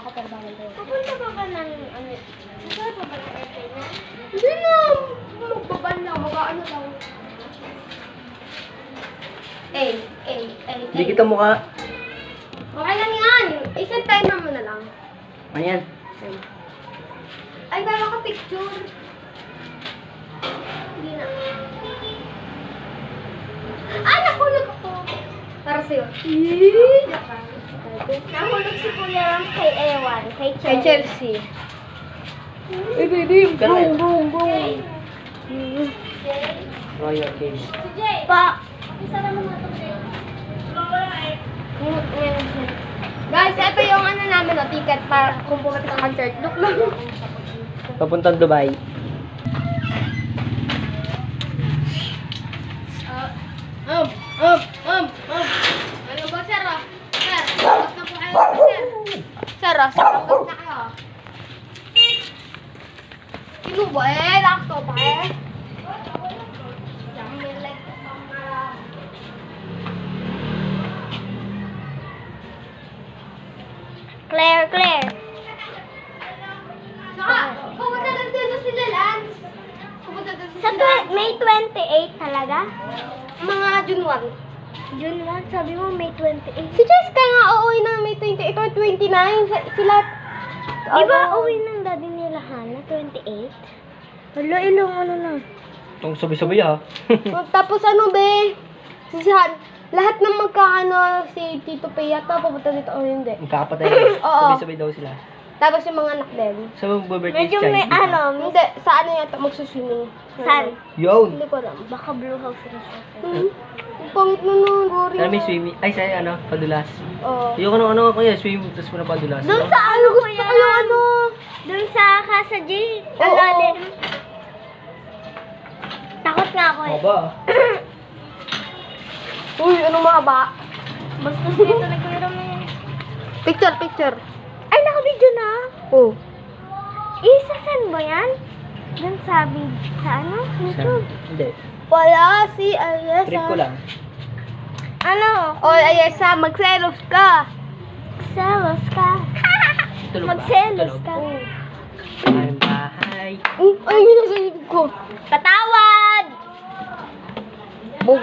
Papunta pa ba ng ano? Saan pa ba ng airplane na? Hindi na. Magbaban lang. Mag-ano lang. Hindi kita mukha. Okay lang yan. Isang time mo na lang. Ayan. Ay, meron ka picture. Hindi na. Ah, nahulog ako. Para sa'yo. Nahulog si Kuya Ram kay Ewan. Kay Chelsea. Eh, baby. Boom, boom, boom. Royal Cage. Pa. Isa naman nga ito. Guys, ito yung ano namin, no, ticket para kung pumunta sa concert. Look lang. Papuntang Dubai. Ano ba, sir? Sir, tapos na po kayo, sir. Sir, tapos na kayo. Sino ba eh? Laptop eh? Claire. Saka, pumunta lang dito sila, Lance. Pumunta doon sila. May 28 talaga? Mga June 1. June 1, sabi mo may 28. Si Jessica nga uuwi ng May 28 or 29. Sila... Di ba uwi ng daddy nila Hana, 28? Wala, ilang ano na. Itong sabay-sabay ha. Tapos ano be? Lahat ng magkaano si Tito Payata pupunta dito o hindi. Magkakapatay. Oo. Sabay-sabay daw sila. Tapos yung mga anak din. Sa birthday Medyo may ano, Hindi, sa ano yata magsuswimming. saan? Yun! Hindi ko alam. Baka blue house na siya. Ang pangit na nung boring. Sana may swimming. Ay, sa'yo ano? Padulas. Oo. Yung ano kuya, swimming tapos mo na padulas. Doon sa ano kuya? Ay, ano? Doon sa Casa J. Oo. Ang lalim. Takot nga ako eh. Aba. Uy, ano mga ba? Basta dito na kuya Ram eh. Picture. Ay, naka-video na. Oh. Isa saan ba yan? Doon sa ano? YouTube. Hindi. Wala si Ayesa. Trip ko lang. Ano? O Ayesa, magselos ka. Selos ka. Tulog ba? Magselos Tulog. ka. Ay, bahay. Ay, yun ang sinibig ko. Patawad! Bug.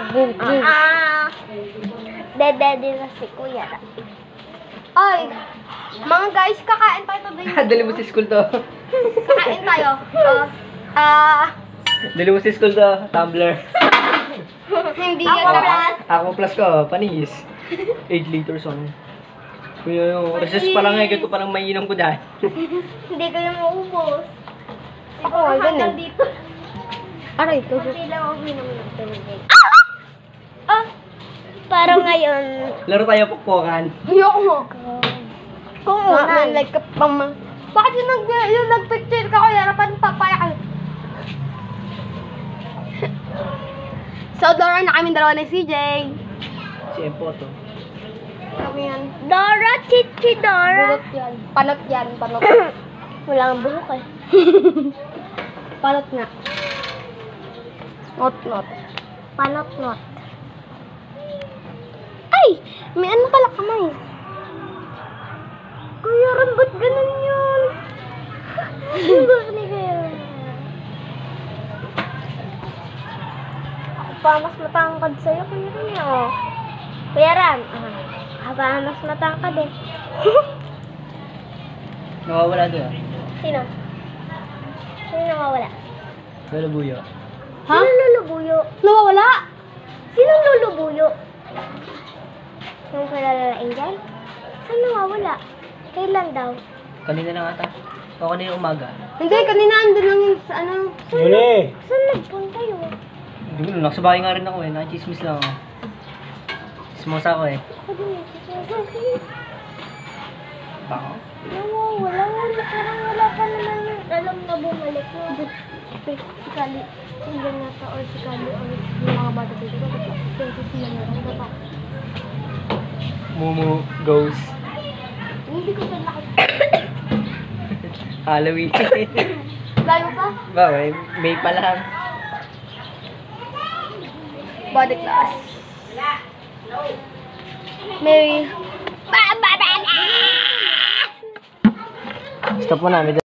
Dede na si Kuya Ram. Ay, mga guys, kakain tayo today. Dali mo sa school to. Kakain tayo. Dali mo sa school to. Tumbler. Hindi Ako yan plus. Ako plus ko. Panis. 8 liters on. Kuya yung recess pa lang eh. Gato pa lang mainom ko dahil. Hindi ko yung maubos. Ako, ganun. Dito. Aray, ito. Hindi lang ako minom ng tubig. Ah! Parang ngayon. Laro tayo pukpukan. Ayoko mo. Kung Man, unan. like ka pang bakit yung nag-picture ka ko, harapan papayak. So, Dora na kami dalawa ni CJ. Si Empo to. Kami yan. Dora, Chichi Dora. Bulot yan. Panot yan. Panot. Wala kang buhok eh. Panot nga. Not. Panot-not. Ay! May ano pala kamay. Kuya Ram, ba't ganun yun? Bakit ni Kuya Ram? Ako pa mas matangkad sa'yo, Kuya Ram. Oh. Kuya Ram, ako pa mas matangkad eh. Nawawala doon. Sino? Sino nawawala? Lalo buyo. Ha? Sino lulubuyo? Nawawala? Sino lulubuyo? Yung kilala Angel? Saan nawawala? Kailan daw? Kanina lang ata. O kanina umaga. Hindi, kanina andun lang yung sa ano. Yun eh. Saan nagpunta yun? Hindi ko lang. Sa bahay nga rin ako eh. Nakachismis lang ako. Smosa ako eh. Ako din eh. Bako. Nawawala. Parang wala pa naman yung alam na bumalik mo. Si Kali. Hindi na ta or si Kali or yung mga bata dito. Kasi sila na lang bata. Mumu goes. Hindi ko sila Halloween. Layo pa? Ba, may pa lang. Body class. Mary. Stop mo na.